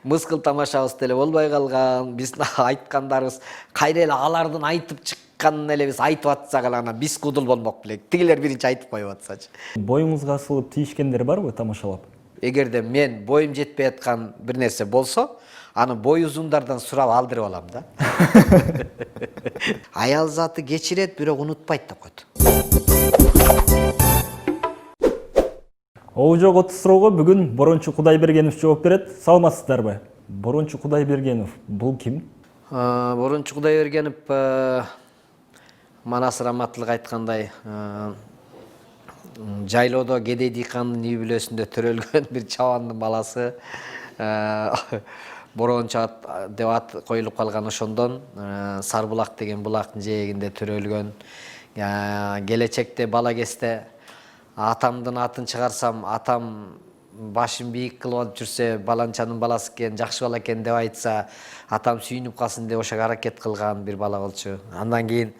мыскыл тамашабыз деле болбой калган, биздин айткандарыбыз кайра эле алардын айтып чыкканын эле биз айтып атсак эле анан биз кудул болмок белек. Тигилер биринчи айтып коюп атсачы. Боюңузга асылып тийишкендер барбы тамашалап? Эгерде мен боюм жетпей аткан бир нерсе болсо, аны бой узундардан сурап алдырып алам да. Аял заты кечирет, бирок унутпайт деп койду. Оожок оту суроого бүгүн Борончу Кудайбергенов жооп берет. Саламатсыздарбы? Борончу Кудайбергенов бул ким? Борончу Кудайбергенов Манас Раматтылык айткандай, жайлоодо кедей дыйкандын үй бүлөсүндө төрөлгөн бир чабандын баласы. Борончу деп ат коюлуп калган ошондон Сарбулак деген булактын жээгинде төрөлгөн. Келечекте бала кезде атамдын атын чыгарсам, атам башын бийик кылып алып жүрсө, баланчанын баласы экен, жакшы бала экен деп айтса, атам сүйүнүп калсын деп ошого аракет кылган бир бала болчу. Андан кийин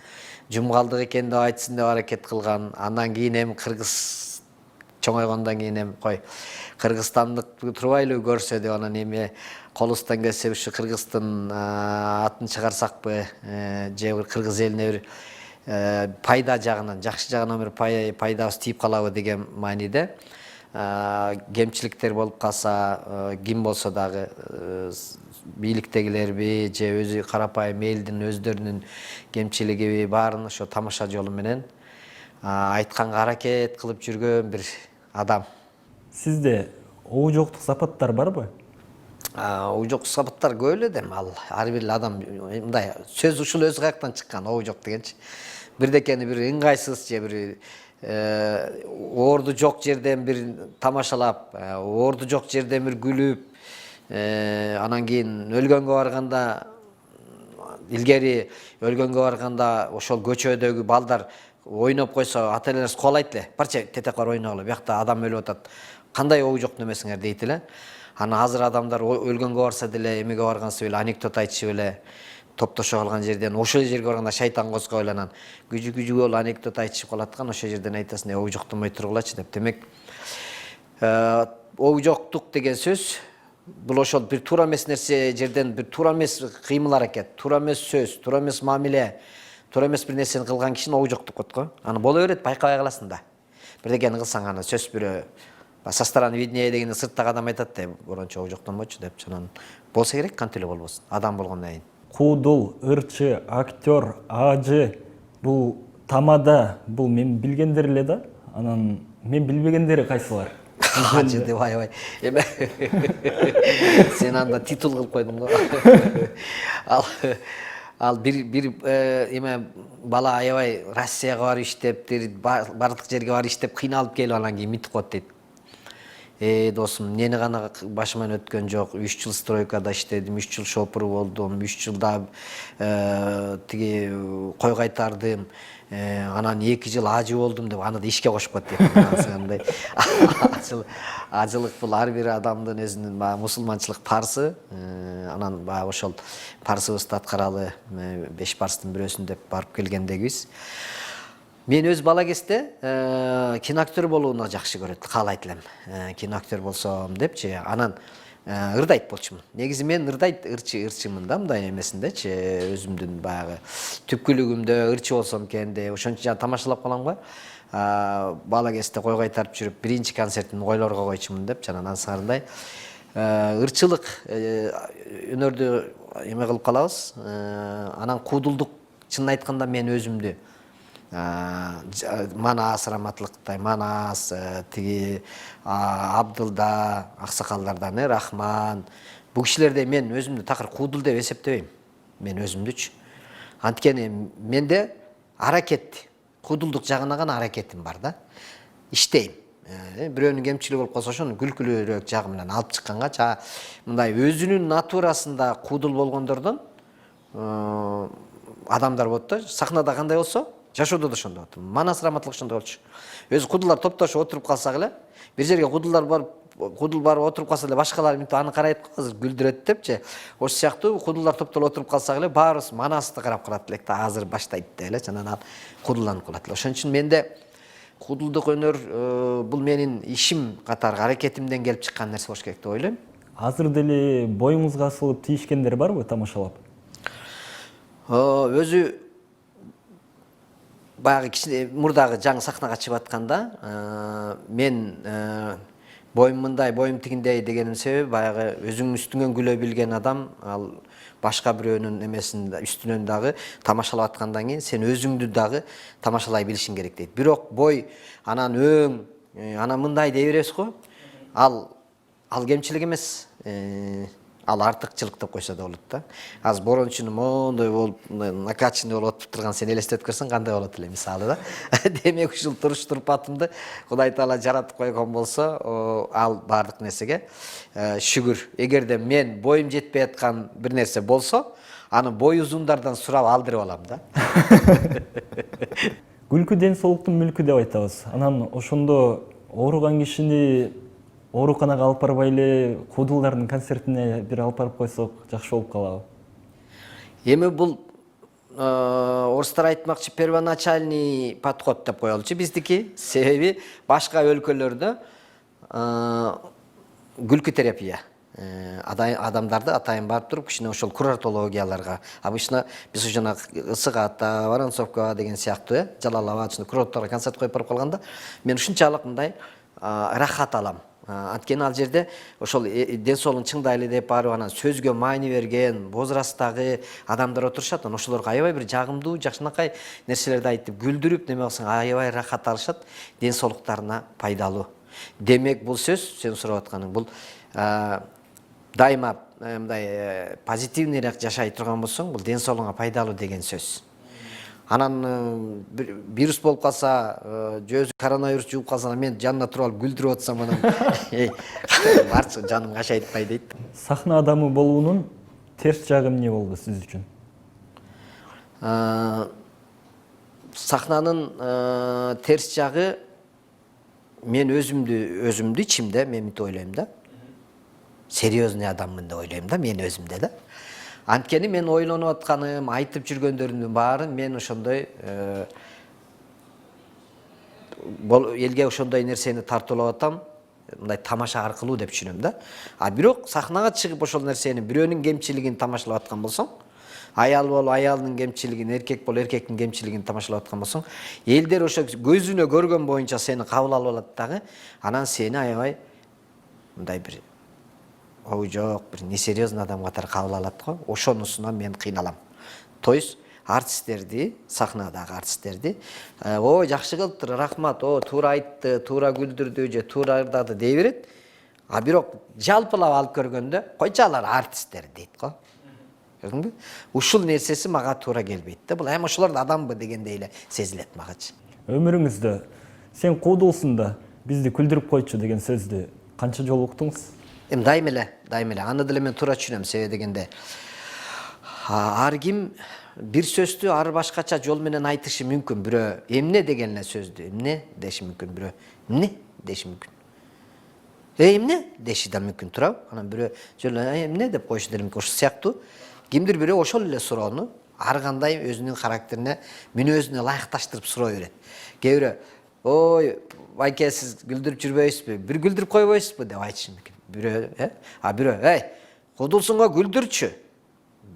жумгалдык экен деп айтсын деп аракет кылган. Андан кийин эми кыргыз чоңойгондон кийин эми кой кыргызстандык турбайлы көрсө деп анан эми колубуздан келсе ушу кыргыздын атын чыгарсакпы, же бир кыргыз элине бир пайда жагынан, жакшы жагынан бир пайдабыз тийип калабы деген мааниде. Кемчиликтер болуп калса, ким болсо дагы бийликтегилерби же өзү карапайым элдин өздөрүнүн кемчилигиби баарын ошо тамаша жолу менен айтканга аракет кылып жүргөн бир адам. Сизде оожоктук сапаттар барбы? Оожоктук сапаттар көп эле дем. Ал ар бир адам мындай сөз ушул өзү каяктан чыккан оожок дегенчи. Бирдекени бир ыңгайсыз же бир орду жок жерден бир тамашалап, орду жок жерден бир күлүп, анан кийин өлгөнгө барганда, илгери өлгөнгө барганда ошол көчөдөгү балдар ойноп койсо, ата энелер кубалайт эле. Барча тетек бар ойногула, биякта адам өлүп атат. Кандай оожок немесиңер дейт эле. Ана азыр адамдар өлгөнгө барса деле, эмеге баргансы эле анекдот айтышып эле, топтошо калган жерден ошол жерге барганда шайтан козгоп эле анан күжү болуп анекдот айтышып калаткан, ошол жерден айтасың, оожоктонбой тургулачы деп. Демек, оожоктук деген сөз бул ошол бир туура эмес нерсе жерден бир туура эмес кыймыл аракет, туура эмес сөз, туура эмес мамиле, туура эмес бир нерсени кылган кишини оожоктук дейт го. Аны боло берет, байкабай каласың да. Бирдекени кылсаң аны сөз бирөө со стороны виднее дегенде сырттагы адам айтат да, борончу оожоктонбочу деп. Анан болсо керек, кантип эле болбосун. Адам болгондон кийин. Куудул, ырчы, актер, ажы, бул тамада, бул мен билгендер эле да. Анан мен билбегендери кайсылар? Ажы деп аябай. Эме сен анда титул кылып койдуң го. Ал бир эме бала аябай Россияга барып иштеп, бардык жерге барып иштеп кыйналып келип анан кийин митип коет дейт. Досум, нени гана башыман өткөн жок. 3 жыл стройкада иштедим, 3 жыл шопур болдум, 3 жылда тиги кой кайтардым, анан 2 жыл ажы болдум деп аны да ишке кошуп коет дейт. Ажылык бул ар бир адамдын өзүнүн мусулманчылык парсы, анан ошол парсыбызды аткаралы, 5 парстын бирөөсүн деп барып келгендегибиз. Мен өз бала кезде киноактер болууну жакшы көрөт, каалайт элем. Киноактер болсом депчи, анан ырдайт болчумун. Негизи мен ырчымын да, мындай эмесиндечи, өзүмдүн баягы түпкүлүгүмдө ырчы болсом экен деп, ошончо жана тамашалап калам го. Бала кезде кой кайтарып жүрүп, биринчи концертин койлорго койчумун деп, жана ансарындай ырчылык өнөрдү эме кылып калабыз. Анан куудулдук, чынын айтканда мен өзүмдү Манас Раматтылыктай, Манас, тиги Абдылда, аксакалдардан Рахман, бул кишилерде мен өзүмдү такыр куудул деп эсептебейм. Мен өзүмдүчү. Анткени менде аракет, куудулдук жагына гана аракетим бар да. Иштейм. Бирөөнүн кемчилиги болуп калса ошону күлкүлүүрөөк жагы менен алып чыкканга, мындай өзүнүн натурасында куудул болгондордон адамдар болот да. Сахнада кандай болсо, жашоодо да ошондой болот. Манас Раматтылык ошондой болчу. Өзү куудулар топтошуп отуруп калсак эле, бир жерге куудул барып отуруп калса эле башкалар мынтип аны карайт го, азыр күлдүрөт депчи. Ошол сыяктуу куудулар топтолуп отуруп калсак эле баарыбыз Манасты карап калат элек да, азыр баштайт деп эле, анан ал куудулданып калат эле. Ошон үчүн менде куудулдук өнөр бул менин ишим катары аракетимден келип чыккан нерсе болуш керек деп ойлойм. азыр деле боюңузга асылып тийишкендер барбы тамашалап? Өзү баягы кичине мурдагы жаңы сахнага чыгып атканда мен боюм мындай, боюм тигиндей дегеним себеби баягы өзүңүн үстүңөн күлө билген адам ал башка бирөөнүн эмесин үстүнөн дагы тамашалап аткандан кийин сен өзүңдү дагы тамашалай билишиң керек дейт. Бирок бой, анан өң, анан мындай дей бересиз го. Ал кемчилик эмес. Ал артыкчылык деп койсо да болот да. Азыр борончуну моундай болуп, накачанный болуп отуруп турган сен элестетип көрсөң кандай болот эле мисалы да. Демек ушул туруш турпатымды Кудай Таала жаратып койгон болсо, ал баардык нерсеге шүгүр. Эгерде мен боюм жетпей аткан бир нерсе болсо, аны бой узундардан сурап алдырып алам да. Күлкү ден соолуктун мүлкү деп айтабыз. Анан ошондо ооруган кишини ооруканага алып барбай эле куудулдардын концертине бир алып барып койсок жакшы болуп калабы? Эми бул орустар айтмакчы первоначальный подход деп коелучу биздики. Себеби башка өлкөлөрдө күлкү терапия. Адамдарды атайын барып туруп кичине ошол курортологияларга, обычно биз жана Ысык Ата, Воронцовка деген сыяктуу Жалал-Абад курорттарга концерт коюп барып калганда мен ушунчалык мындай рахат алам. Анткени ал жерде ошол ден соолугун чыңдайлы деп барып анан сөзгө маани берген возрасттагы адамдар отурушат. Анан ошолорго аябай бир жагымдуу, жакшынакай нерселерди айтып, күлдүрүп, неме кылсаң аябай рахат алышат, ден соолуктарына пайдалуу. Демек бул сөз сен сурап атканың бул дайыма мындай позитивныйраак жашай турган болсоң, бул ден соолугуңа пайдалуу деген сөз. Анан вирус болуп калса, жөөзү коронавирус жугуп калса, мен жанына туруп алып күлдүрүп атсам, анан барчы жаным качайтпай дейт. Сахна адамы болуунун терс жагы эмне болду сиз үчүн? Сахнанын терс жагы, мен өзүмдү ичимде мен мынтип ойлойм да. Серьезный адаммын деп ойлойм да, мен өзүмдө да. Анткени мен ойлонуп атканым, айтып жүргөндөрүмдүн баарын мен ошондой элге ошондой нерсени тартуулап атам, мындай тамаша аркылуу деп түшүнөм да. Бирок сахнага чыгып ошол нерсени бирөөнүн кемчилигин тамашалап аткан болсоң, аял бол аялдын кемчилигин, эркек бол эркектин кемчилигин тамашалап аткан болсоң, элдер ошо көзүнө көргөн боюнча сени кабыл алып алат дагы, анан сени аябай мындай бир ой жок, бир несерьезный адам катары кабыл алат го. Ошонусунан мен кыйналам. То есть артисттерди, сахнадагы артисттерди, ой жакшы кылыптыр, рахмат, туура айтты, туура күлдүрдү же туура ырдады дей берет. Бирок жалпылап алып көргөндө, койчу алар артисттер дейт го. Көрдүңбү? Ушул нерсеси мага туура келбейт да. Бул эми ошолор да адамбы дегендей эле сезилет магачы. Өмүрүңүздө сен куудулсун да бизди күлдүрүп койчу деген сөздү канча жолу уктуңуз? Эми дайым эле. Аны деле мен туура түшүнөм, себеби дегенде ар ким бир сөздү ар башкача жол менен айтышы мүмкүн. Бирөө эмне деген эле сөздү эмне деши мүмкүн, бирөө эмне деши мүмкүн. Эмне деши да мүмкүн туурабы? Анан бирөө жолу эмне деп коюшу да мүмкүн. Ошол сыяктуу кимдир бирөө ошол эле суроону ар кандай өзүнүн характерине, мүнөзүнө ылайыкташтырып суроо берет. Кээ бирөө ой байке сиз күлдүрүп жүрбөйсүзбү, бир күлдүрүп койбойсузбу деп айтышы мүмкүн. Бирөө куудулсуңго күлдүрчү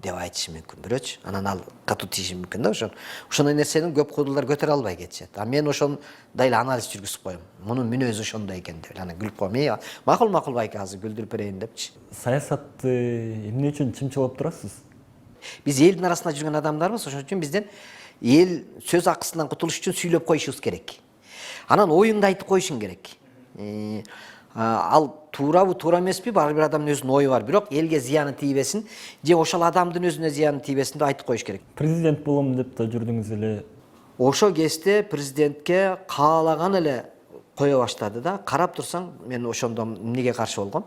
деп айтышы мүмкүн бирөөчү. Анан ал катуу тийиши мүмкүн да. Ошондой нерсени көп куудулдар көтөрө албай кетишет. Мен ошондой эле анализ жүргүзүп коем. Мунун мүнөзү ошондой экен деп. Анан күлүп коем. Макул байке азыр күлдүрүп берейин депчи. Саясатты эмне үчүн чымчылап турасыз? Биз элдин арасында жүргөн адамдарбыз, ошон үчүн бизден эл сөз акысынан кутулуш үчүн сүйлөп коюшубуз керек. Анан оюңду айтып коюшуң керек. Ал туурабы, туура эмеспи, ар бир адамдын өзүнүн ою бар. Бирок элге зыяны тийбесин, же ошол адамдын өзүнө зыяны тийбесин деп айтып коюш керек. Президент болом деп да жүрдүңүз эле. Ошол кезде президентке каалаган эле кое баштады да. Карап турсаң, мен ошондо эмнеге каршы болгом?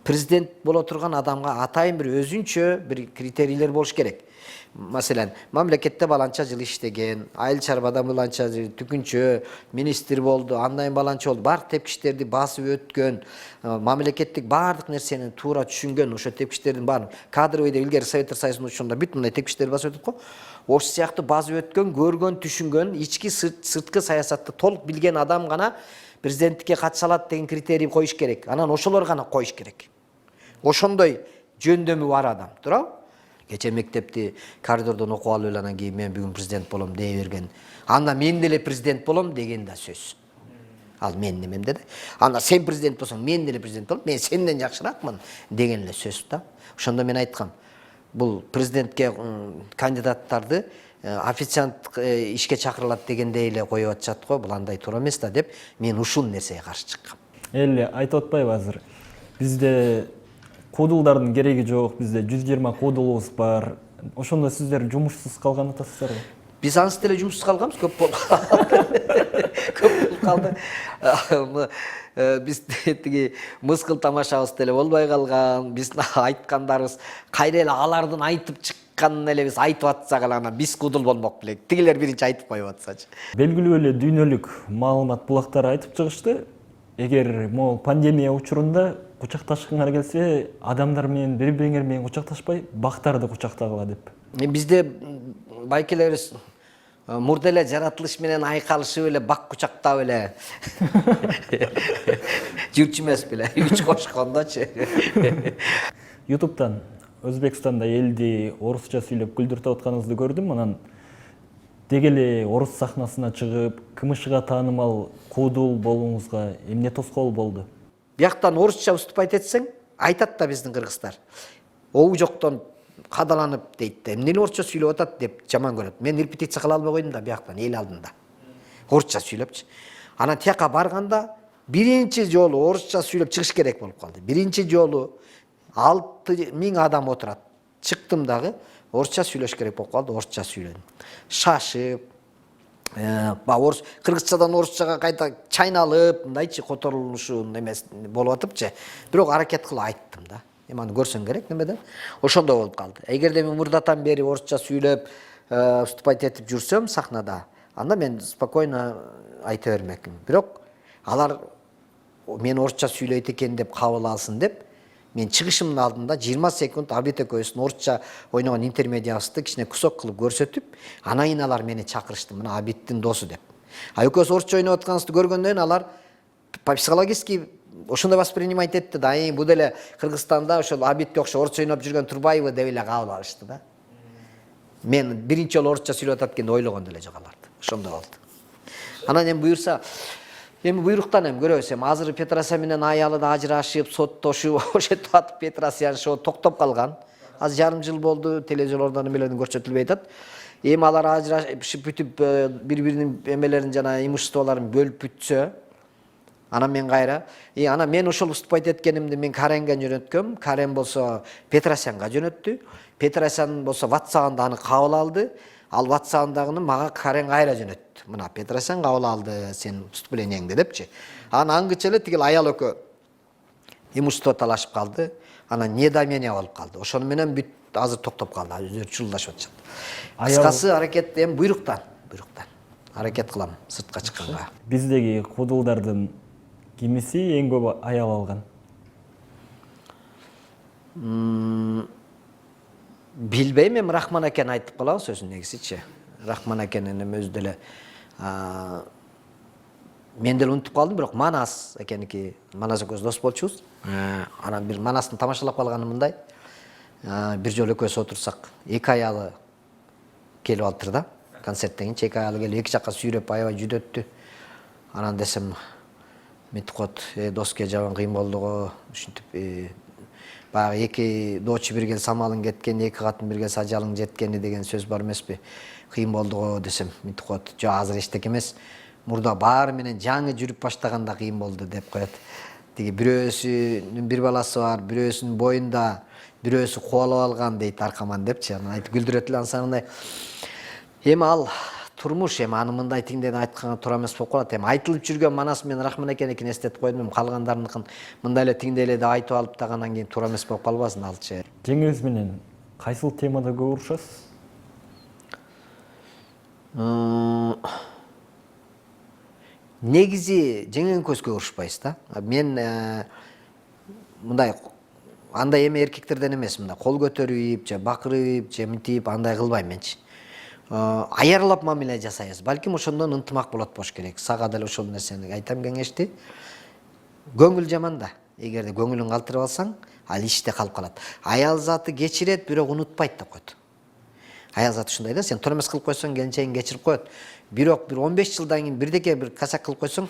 Президент боло турган адамга атайын бир өзүнчө бир критерийлер болуш керек. Маселен, мамлекетте баланча жыл иштеген, айыл чарбада баланча жыл түкүнчө министр болду, андан баланча болду. Бар тепкичтерди басып өткөн, мамлекеттик баардык нерсени туура түшүнгөн, ошо тепкичтердин баарын кадровый деп илгери Советтер Союзунун учурунда бүт мындай тепкичтерди басып өтүп го. Ошол сыяктуу басып өткөн, көргөн, түшүнгөн, ички сырткы саясатты толук билген адам гана президенттикке катыша алат деген критерий коюш керек. Анан ошолор гана коюш керек. Ошондой жөндөмү бар адам, туурабы? Кече мектепти коридордон окуп алып эле анан кийин мен бүгүн президент болом дей берген. Анда мен деле президент болом деген да сөз. Ал мен немемде да. Анда сен президент болсоң, мен деле президент болом, мен сенден жакшыраакмын деген эле сөз да. Ошондо мен айткам, бул президентке кандидаттарды официант ишке чакырылат дегендей эле коюп атышат го, бул андай туура эмес да деп, мен ушул нерсеге каршы чыккам. Эле айтып атпайбы азыр? Бизде кодулдардын кереги жок, бизде 120 кодулубуз бар. Ошондо сиздер жумушсуз калган атасыздарбы? Биз анысы деле жумушсуз калганбыз, көп болуп калды. Биз тиги мыскыл тамашабыз деле болбой калган. Биздин айткандарыбыз кайра эле алардын айтып чыкканын эле биз айтып атсак эле анан биз кудул болмок белек. Тигилер биринчи айтып коюп атсачы. Белгилүү эле дүйнөлүк маалымат булактар айтып чыгышты. Эгер могул пандемия учурунда кучакташкыңар келсе, адамдар менен бири-бириңер менен кучакташпай, бактарды кучактагыла деп. Бизде байкелерибиз мурда эле жаратылыш менен айкалышып эле бак кучактап эле жүрчү эмес беле, үч кошкондочу. YouTube'дан Өзбекстанда элди орусча сүйлөп күлдүртүп атканыңызды көрдүм. Анан деги эле орус сахнасына чыгып, КМШга таанымал кудул болууңузга эмне тоскоол болду? Бияктан орусча выступать этсең, айтат да биздин кыргыздар. Оу жоктон кадаланып дейт да, эмне орусча сүйлөп атат деп жаман көрөт. Мен репетиция кыла албай койдум да бияктан эл алдында. Орусча сүйлөпчү. Анан тияка барганда биринчи жолу орусча сүйлөп чыгыш керек болуп калды. Биринчи жолу 6000 адам отурат. Чыктым дагы орусча сүйлөш керек болуп калды, орусча сүйлөдүм. Шашып, орус кыргызчадан орусчага кайта чайналып, мындайчы которулушу эмес болуп атыпчы. Бирок аракет кылып айттым да. Эми аны көрсөң керек немеден. Ошондой болуп калды. Эгерде мен мурдатан бери орусча сүйлөп, выступать этип жүрсөм сахнада, анда мен спокойно айта бермекмин. Бирок алар мен орусча сүйлөйт экен деп кабыл алсын деп, мен чыгышымдын алдында 20 секунд Абит экөөбүздүн орусча ойногон интермедиябызды кичине кусок кылып көрсөтүп, анан кийин алар мени чакырышты, мына Абиттин досу деп. Экөөбүз орусча ойноп атканыбызды көргөндөн кийин алар психологически ошондой воспринимать этти да. Бул деле Кыргызстанда ошол Абитке окшоп орусча ойноп жүргөн турбайбы деп эле кабыл алышты да. Мен биринчи жолу орусча сүйлөп атат экен деп ойлогон деле жок аларды. Ошондой болду. Анан эми буюрса, эми буйруктан эми көрөбүз. Эми азыр Петросян менен аялы да ажырашып, соттошуп, ошентип атып Петросян шоу токтоп калган. Азыр жарым жыл болду, телевизорлордон эмелерден көрсөтүлбөй атат. Эми алар ажырашып бүтүп бири-биринин эмелерин жана имуществолорун бөлүп бүтсө, анан мен кайра, анан мен ошол выступать эткенимди мен Каренге жөнөткөм. Карен болсо Петросянга жөнөттү. Петросян болсо WhatsApp-анда аны кабыл алды. Ал WhatsApp-дагыны мага Карен кайра жөнөттү. Мына Петросян кабыл алды сен выступлениеңди депчи. Анан аңгыча эле тигил аял экөө имущество талашып калды. Анан недомения болуп калды. Ошону менен бүт азыр токтоп калды. Өзү чулдашып атышат. Кыскасы аракет эми буйруктан. Аракет кылам сыртка чыкканга. Биздеги кудулдардын кимиси эң көп аял алган? Билбейм, эми Рахман экен айтып калабы сөзүн негизичи. Рахман экенин эми өзү деле мен деле унутуп калдым, бирок Манас экеники, Манас экөөбүз дос болчубуз. Анан бир Манастын тамашалап калганым мындай. Бир жолу экөөбүз отурсак, эки аялы келип алыптыр да. Концерттен кийин эки аялы келип эки жакка сүйрөп аябай жүдөттү. Анан десем, мынтип коет, доске жабан кыйын болду го, ушинтип баягы эки доочу бирге самалың кеткен, эки катын бирге ажалың жеткени деген сөз бар эмеспи? Кыйын болду го десем, мынтип коет, жок азыр эчтеке эмес. Мурда баары менен жаңы жүрүп баштаганда кыйын болду деп коет. Тиги бирөөсүнүн бир баласы бар, бирөөсүнүн боюнда, бирөөсү кубалап алган дейт аркаман депчи. Анан айтып күлдүрөт эле ансаңдай. Эми ал турмуш, эми аны мындай тиңден айтканга туура эмес болуп калат. Эми айтылып жүргөн Манас менен Рахман экеникин эстетип койдум. Калгандарыныкын мындай эле тиңдей эле деп айтып алып дагы анан кийин туура эмес болуп калбасын алчы. Жеңиңиз менен кайсыл темада көп урушасыз? Негизи жеңең көзгө урушпайбыз да. Мен мындай андай эме эркектерден эмес, мындай кол көтөрүп, же бакырып, же мынтип андай кылбайм менчи. Аярлап мамиле жасайбыз. Балким ошондон ынтымак болот болуш керек. Сага деле ошол нерсени айтам кеңешти. Көңүл жаман да. эгерде көңүлүн калтырып алсаң, ал иште калып калат. Аял заты кечирет, бирок унутпайт деп койт. Аял заты ушундай да, сен тормоз кылып койсоң, келинчегиң кечирип коет. Бирок бир 15 жылдан кийин бирдеке бир косяк кылып койсоң,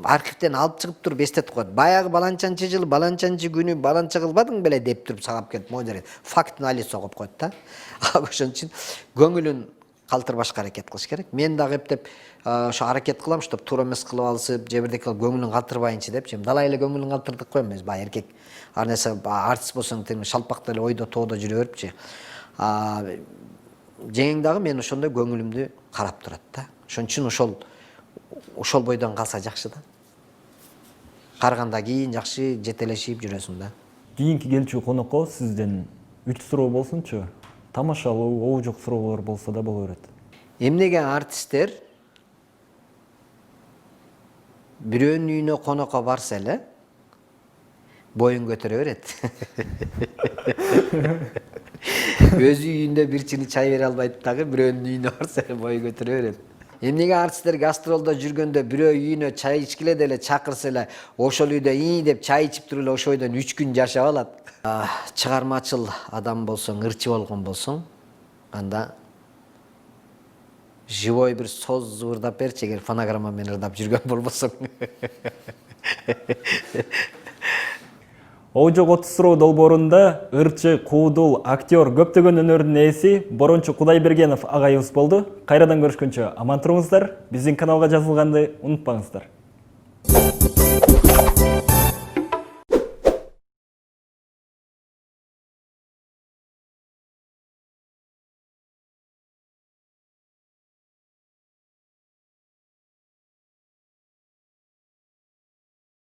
архивден алып чыгып туруп эстетип коет. Баягы баланчанчы жылы, баланчанчы күнү баланча кылбадың беле деп туруп сагап келип моңдер. Факт налицо коюп коет да. Ошон үчүн көңүлүн калтырбашка аракет кылыш керек. Мен дагы эптеп ошо аракет кылам, чтобы туура эмес кылып алышып, же бирдеке кылып көңүлүн калтырбайынчы депчи. Далай эле көңүлүн калтырдык коем эмес, баягы эркек. Ар нерсе артист болсоң, тең шалпакта эле ойдо тоодо жүрө берипчи. Жеңең дагы мен ошондой көңүлүмдү карап турат да. Ошон үчүн ошол бойдон калса жакшы да. Карыганда кийин жакшы жетелешип жүрөсүң да. Кийинки келчү конокко сизден 3 суроо болсунчу. Тамашалуу, оожок суроолор болсо да боло берет. Эмнеге артисттер бирөөнүн үйүнө конокко барса эле боюн көтөрө берет? Өзү үйүндө бир чыны чай бере албайт дагы, бирөөнүн үйүнө барса эле бою көтөрө берет. Эмнеге артисттер гастролдо жүргөндө бирөө үйүнө чай ичкиле деле чакырса эле ошол үйдө деп чай ичип туруп эле ошол бойдон 3 күн жашап алат? Чыгармачыл адам болсоң, ырчы болгон болсоң, анда живой бир соз ырдап берчи, эгер фонограмма менен ырдап жүргөн болбосоң. Оожок 30 суроо долбоорунда ырчы, куудул, актер, көптөгөн өнөрдүн ээси Борончу Кудайбергенов агайыбыз болду. Кайрадан көрүшкөнчө аман туруңуздар. Биздин каналга жазылганды унутпаңыздар.